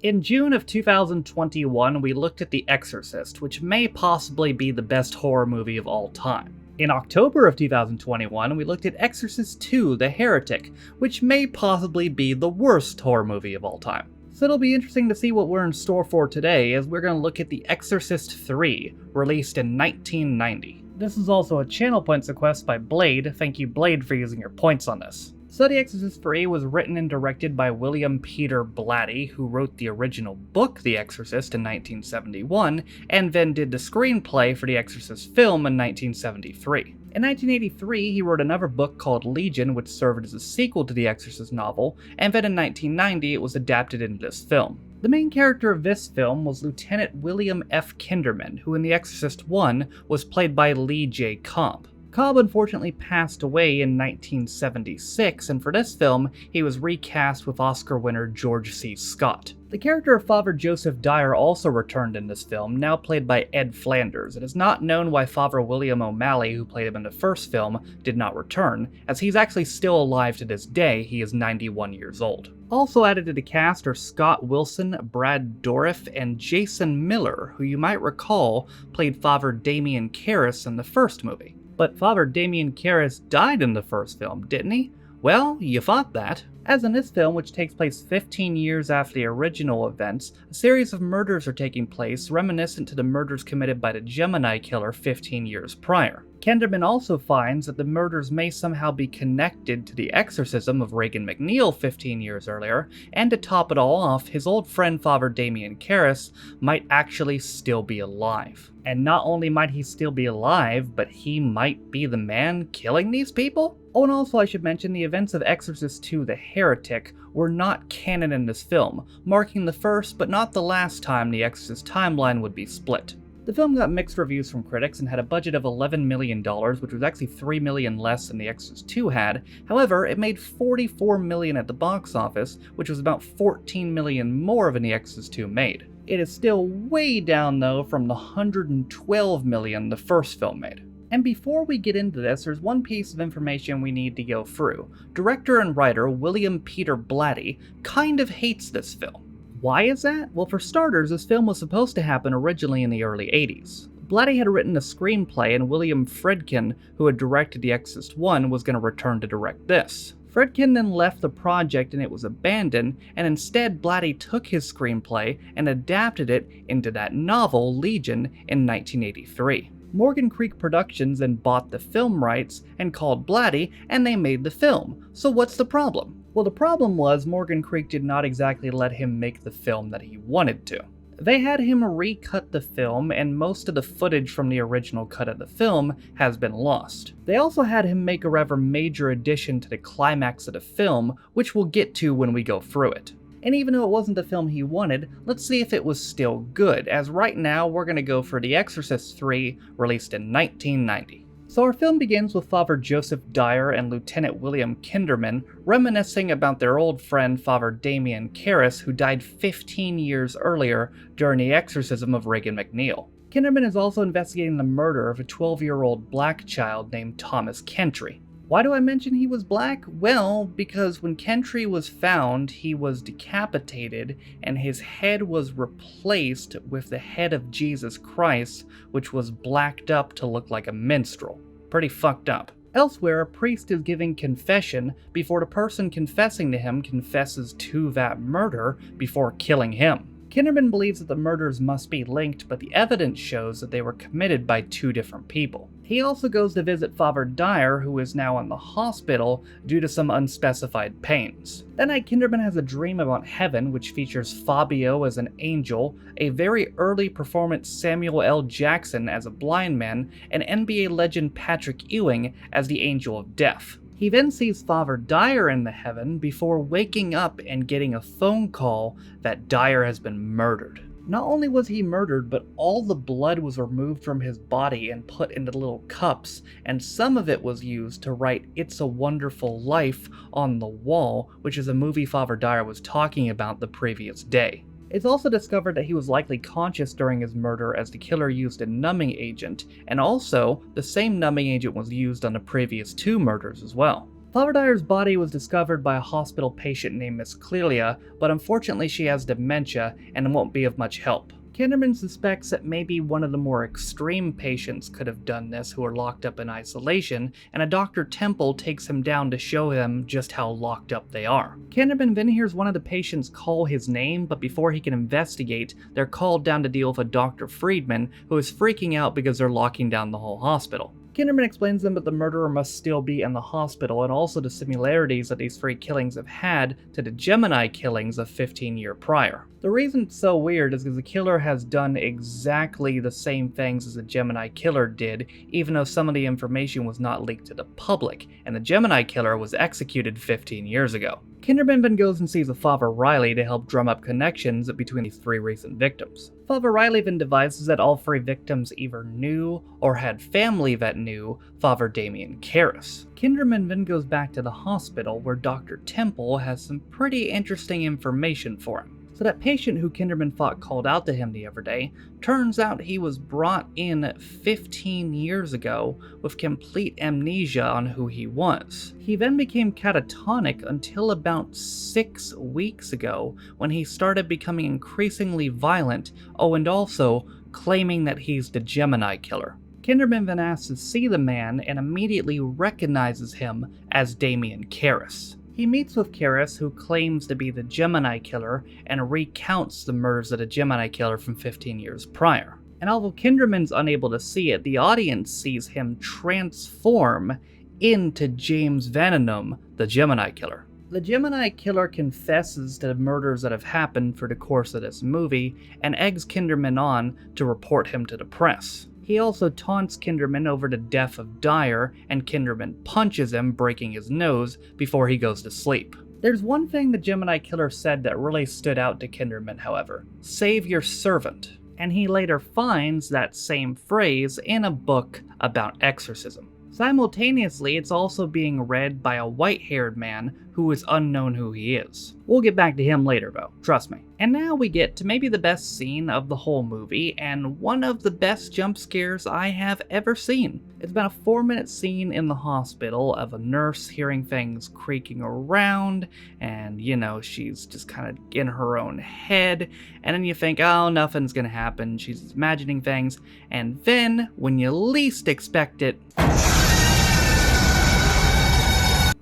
In June of 2021, we looked at The Exorcist, which may possibly be the best horror movie of all time. In October of 2021, we looked at Exorcist II: The Heretic, which may possibly be the worst horror movie of all time. So it'll be interesting to see what we're in store for today, as we're going to look at The Exorcist III, released in 1990. This is also a channel points request by Blade. Thank you, Blade, for using your points on this. So The Exorcist III was written and directed by William Peter Blatty, who wrote the original book The Exorcist in 1971, and then did the screenplay for The Exorcist film in 1973. In 1983, he wrote another book called Legion, which served as a sequel to the Exorcist novel, and then in 1990 it was adapted into this film. The main character of this film was Lieutenant William F. Kinderman, who in The Exorcist I was played by Lee J. Cobb. Cobb unfortunately passed away in 1976, and for this film, he was recast with Oscar winner George C. Scott. The character of Father Joseph Dyer also returned in this film, now played by Ed Flanders. It is not known why Father William O'Malley, who played him in the first film, did not return, as he's actually still alive to this day. He is 91 years old. Also added to the cast are Scott Wilson, Brad Dourif, and Jason Miller, who you might recall played Father Damien Karras in the first movie. But Father Damien Karras died in the first film, didn't he? Well, you thought that. As in this film, which takes place 15 years after the original events, a series of murders are taking place reminiscent to the murders committed by the Gemini killer 15 years prior. Kinderman also finds that the murders may somehow be connected to the exorcism of Regan MacLeod 15 years earlier, and to top it all off, his old friend Father Damien Karras might actually still be alive. And not only might he still be alive, but he might be the man killing these people? Oh, and also I should mention the events of Exorcist II: The Heretic were not canon in this film, marking the first but not the last time the Exorcist timeline would be split. The film got mixed reviews from critics and had a budget of $11 million, which was actually $3 million less than The Exorcist II had. However, it made $44 million at the box office, which was about $14 million more than The Exorcist II made. It is still way down though from the $112 million the first film made. And before we get into this, there's one piece of information we need to go through. Director and writer William Peter Blatty kind of hates this film. Why is that? Well, for starters, this film was supposed to happen originally in the early 80s. Blatty had written a screenplay, and William Friedkin, who had directed The Exorcist I, was going to return to direct this. Friedkin then left the project and it was abandoned, and instead Blatty took his screenplay and adapted it into that novel, Legion, in 1983. Morgan Creek Productions then bought the film rights and called Blatty, and they made the film. So what's the problem? Well, the problem was Morgan Creek did not exactly let him make the film that he wanted to. They had him recut the film, and most of the footage from the original cut of the film has been lost. They also had him make a rather major addition to the climax of the film, which we'll get to when we go through it. And even though it wasn't the film he wanted, let's see if it was still good, as right now we're going to go for The Exorcist III, released in 1990. So our film begins with Father Joseph Dyer and Lieutenant William Kinderman reminiscing about their old friend Father Damien Karras, who died 15 years earlier during the exorcism of Regan MacLeod. Kinderman is also investigating the murder of a 12-year-old black child named Thomas Kentry. Why do I mention he was black? Well, because when Kentry was found, he was decapitated and his head was replaced with the head of Jesus Christ, which was blacked up to look like a minstrel. Pretty fucked up. Elsewhere, a priest is giving confession before the person confessing to him confesses to that murder before killing him. Kinderman believes that the murders must be linked, but the evidence shows that they were committed by two different people. He also goes to visit Father Dyer, who is now in the hospital due to some unspecified pains. That night, Kinderman has a dream about heaven, which features Fabio as an angel, a very early performance Samuel L. Jackson as a blind man, and NBA legend Patrick Ewing as the Angel of Death. He then sees Father Dyer in the heaven before waking up and getting a phone call that Dyer has been murdered. Not only was he murdered, but all the blood was removed from his body and put into little cups, and some of it was used to write "It's a Wonderful Life" on the wall, which is a movie Father Dyer was talking about the previous day. It's also discovered that he was likely conscious during his murder, as the killer used a numbing agent, and also the same numbing agent was used on the previous two murders as well. Father Dyer's body was discovered by a hospital patient named Miss Clelia, but unfortunately she has dementia and won't be of much help. Kinderman suspects that maybe one of the more extreme patients could have done this who are locked up in isolation, and a Dr. Temple takes him down to show him just how locked up they are. Kinderman then hears one of the patients call his name, but before he can investigate, they're called down to deal with a Dr. Friedman, who is freaking out because they're locking down the whole hospital. Kinderman explains them that the murderer must still be in the hospital, and also the similarities that these three killings have had to the Gemini killings of 15 years prior. The reason it's so weird is because the killer has done exactly the same things as the Gemini killer did, even though some of the information was not leaked to the public, and the Gemini killer was executed 15 years ago. Kinderman then goes and sees a Father Riley to help drum up connections between these three recent victims. Father Riley then devises that all three victims either knew or had family that knew Father Damien Karras. Kinderman then goes back to the hospital where Dr. Temple has some pretty interesting information for him. So that patient who Kinderman thought called out to him the other day, turns out he was brought in 15 years ago with complete amnesia on who he was. He then became catatonic until about 6 weeks ago when he started becoming increasingly violent, and also claiming that he's the Gemini killer. Kinderman then asks to see the man and immediately recognizes him as Damien Karras. He meets with Karras, who claims to be the Gemini killer, and recounts the murders of the Gemini killer from 15 years prior. And although Kinderman's unable to see it, the audience sees him transform into James Vandenum, the Gemini killer. The Gemini killer confesses to the murders that have happened for the course of this movie, and eggs Kinderman on to report him to the press. He also taunts Kinderman over the death of Dyer, and Kinderman punches him, breaking his nose, before he goes to sleep. There's one thing the Gemini killer said that really stood out to Kinderman, however: "Save your servant." And he later finds that same phrase in a book about exorcism. Simultaneously, it's also being read by a white-haired man who is unknown who he is. We'll get back to him later though, trust me. And now we get to maybe the best scene of the whole movie, and one of the best jump scares I have ever seen. It's about a 4-minute scene in the hospital of a nurse hearing things creaking around, and she's just kind of in her own head, and then you think, oh, nothing's gonna happen, she's imagining things, and then, when you least expect it,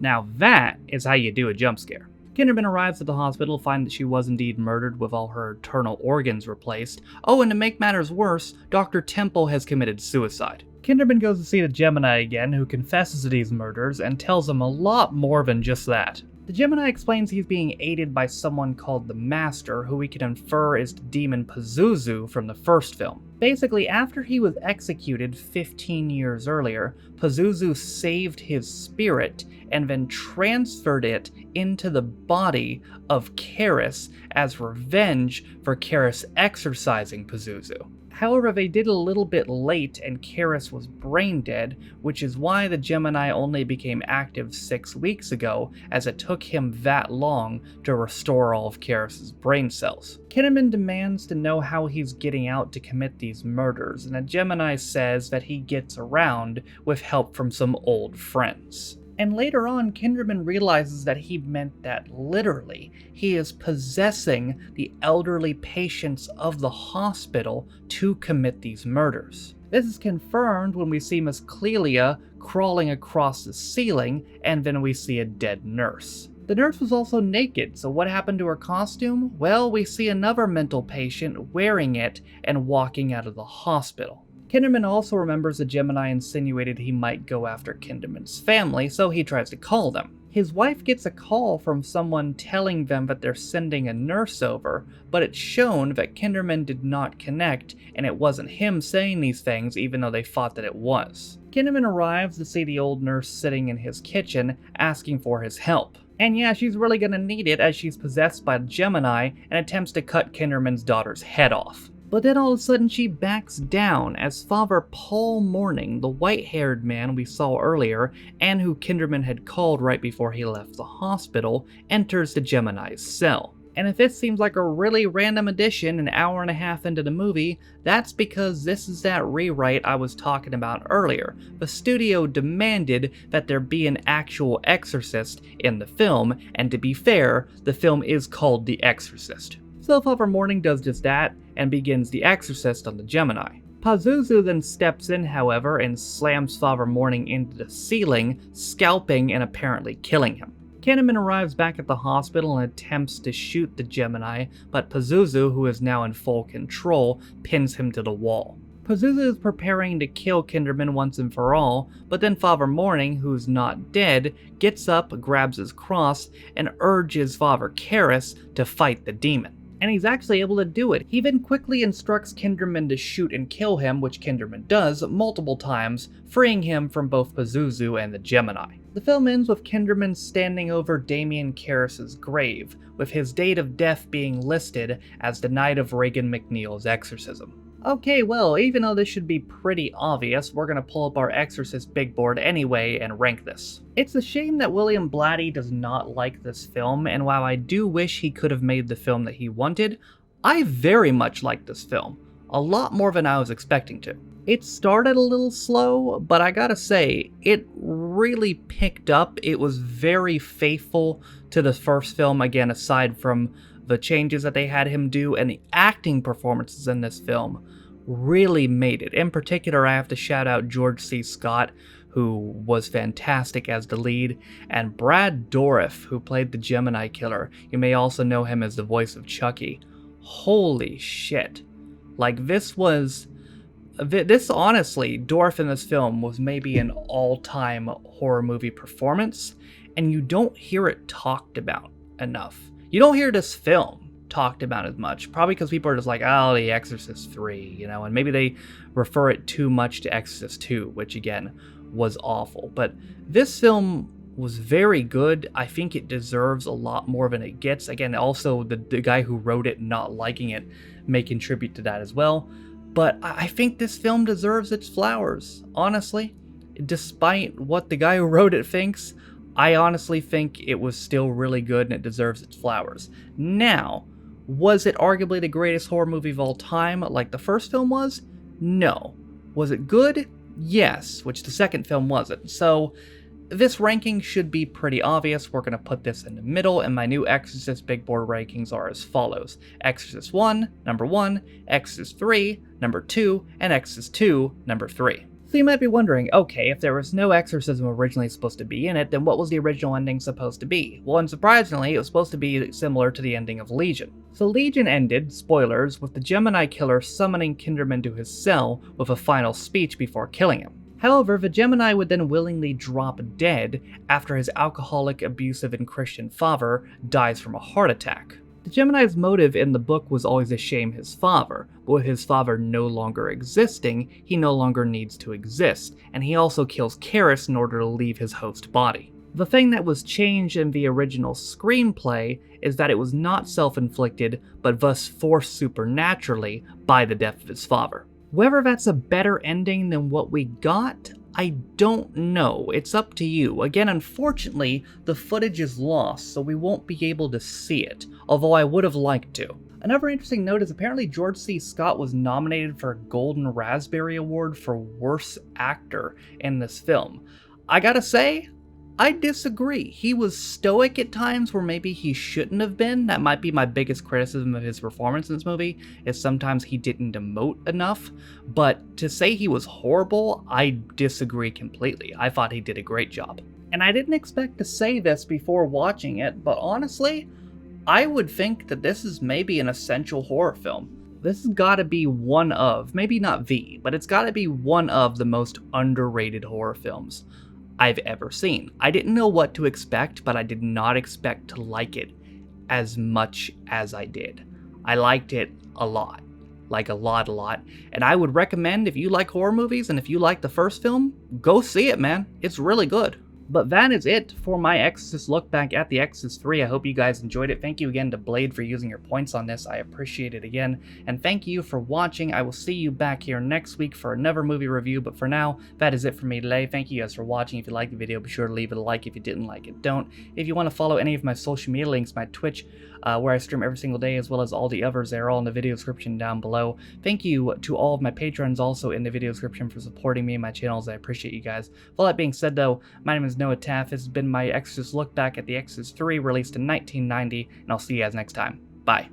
now that is how you do a jump scare. Kinderman arrives at the hospital to find that she was indeed murdered with all her internal organs replaced. And to make matters worse, Dr. Temple has committed suicide. Kinderman goes to see the Gemini again, who confesses to these murders and tells him a lot more than just that. The Gemini explains he's being aided by someone called the Master, who we can infer is the demon Pazuzu from the first film. Basically, after he was executed 15 years earlier, Pazuzu saved his spirit and then transferred it into the body of Karras as revenge for Karras exorcising Pazuzu. However, they did a little bit late and Karras was brain dead, which is why the Gemini only became active 6 weeks ago, as it took him that long to restore all of Karras' brain cells. Kinderman demands to know how he's getting out to commit these murders, and the Gemini says that he gets around with help from some old friends. And later on, Kinderman realizes that he meant that literally. He is possessing the elderly patients of the hospital to commit these murders. This is confirmed when we see Miss Clelia crawling across the ceiling, and then we see a dead nurse. The nurse was also naked, so what happened to her costume? Well, we see another mental patient wearing it and walking out of the hospital. Kinderman also remembers the Gemini insinuated he might go after Kinderman's family, so he tries to call them. His wife gets a call from someone telling them that they're sending a nurse over, but it's shown that Kinderman did not connect, and it wasn't him saying these things even though they thought that it was. Kinderman arrives to see the old nurse sitting in his kitchen, asking for his help. And yeah, she's really gonna need it as she's possessed by the Gemini and attempts to cut Kinderman's daughter's head off. But then all of a sudden she backs down as Father Paul Morning, the white-haired man we saw earlier and who Kinderman had called right before he left the hospital, enters the Gemini's cell. And if this seems like a really random addition an hour and a half into the movie, that's because this is that rewrite I was talking about earlier. The studio demanded that there be an actual Exorcist in the film, and to be fair, the film is called The Exorcist. So Father Morning does just that, and begins The Exorcist on the Gemini. Pazuzu then steps in, however, and slams Father Morning into the ceiling, scalping and apparently killing him. Kinderman arrives back at the hospital and attempts to shoot the Gemini, but Pazuzu, who is now in full control, pins him to the wall. Pazuzu is preparing to kill Kinderman once and for all, but then Father Morning, who's not dead, gets up, grabs his cross, and urges Father Karras to fight the demon. And he's actually able to do it. He then quickly instructs Kinderman to shoot and kill him, which Kinderman does multiple times, freeing him from both Pazuzu and the Gemini. The film ends with Kinderman standing over Damien Karras' grave, with his date of death being listed as the night of Regan MacNeil's exorcism. Okay, well, even though this should be pretty obvious, we're gonna pull up our Exorcist big board anyway and rank this. It's a shame that William Blatty does not like this film, and while I do wish he could have made the film that he wanted, I very much like this film. A lot more than I was expecting to. It started a little slow, but I gotta say, it really picked up. It was very faithful to the first film, again, aside from the changes that they had him do, and the acting performances in this film really made it. In particular, I have to shout out George C. Scott, who was fantastic as the lead, and Brad Dourif, who played the Gemini Killer. You may also know him as the voice of Chucky. Holy shit. Like, this honestly, Dourif in this film was maybe an all-time horror movie performance, and you don't hear it talked about enough. You don't hear this film talked about as much, probably because people are just like, oh, The Exorcist 3, and maybe they refer it too much to Exorcist 2, which again, was awful. But this film was very good. I think it deserves a lot more than it gets. Again, also the guy who wrote it not liking it may contribute to that as well. But I think this film deserves its flowers, honestly. Despite what the guy who wrote it thinks, I honestly think it was still really good and it deserves its flowers. Now, was it arguably the greatest horror movie of all time like the first film was? No. Was it good? Yes, which the second film wasn't. So, this ranking should be pretty obvious. We're going to put this in the middle, and my new Exorcist big board rankings are as follows. Exorcist 1, number 1, Exorcist 3, number 2, and Exorcist 2, number 3. So you might be wondering, okay, if there was no exorcism originally supposed to be in it, then what was the original ending supposed to be? Well, unsurprisingly, it was supposed to be similar to the ending of Legion. So Legion ended, spoilers, with the Gemini Killer summoning Kinderman to his cell with a final speech before killing him. However, the Gemini would then willingly drop dead after his alcoholic, abusive, and Christian father dies from a heart attack. The Gemini's motive in the book was always to shame his father, but with his father no longer existing, he no longer needs to exist, and he also kills Karras in order to leave his host body. The thing that was changed in the original screenplay is that it was not self-inflicted, but thus forced supernaturally by the death of his father. Whether that's a better ending than what we got, I don't know. It's up to you. Again, unfortunately, the footage is lost, so we won't be able to see it, although I would have liked to. Another interesting note is apparently George C. Scott was nominated for a Golden Raspberry Award for Worst Actor in this film. I gotta say, I disagree. He was stoic at times where maybe he shouldn't have been. That might be my biggest criticism of his performance in this movie, is sometimes he didn't emote enough. But to say he was horrible, I disagree completely. I thought he did a great job. And I didn't expect to say this before watching it, but honestly, I would think that this is maybe an essential horror film. This has got to be one of, maybe not the, but it's got to be one of the most underrated horror films I've ever seen. I didn't know what to expect, but I did not expect to like it as much as I did. I liked it a lot. Like a lot. And I would recommend, if you like horror movies and if you like the first film, go see it, man. It's really good. But that is it for my Exorcist look back at The Exorcist 3. I hope you guys enjoyed it. Thank you again to Blade for using your points on this. I appreciate it again. And thank you for watching. I will see you back here next week for another movie review. But for now, that is it for me today. Thank you guys for watching. If you liked the video, be sure to leave it a like. If you didn't like it, don't. If you want to follow any of my social media links, my Twitch, where I stream every single day, as well as all the others, they're all in the video description down below. Thank you to all of my patrons also in the video description for supporting me and my channels. I appreciate you guys. With all that being said though, my name is Noah Taff. This has been my Exorcist look back at The Exorcist 3, released in 1990, and I'll see you guys next time. Bye.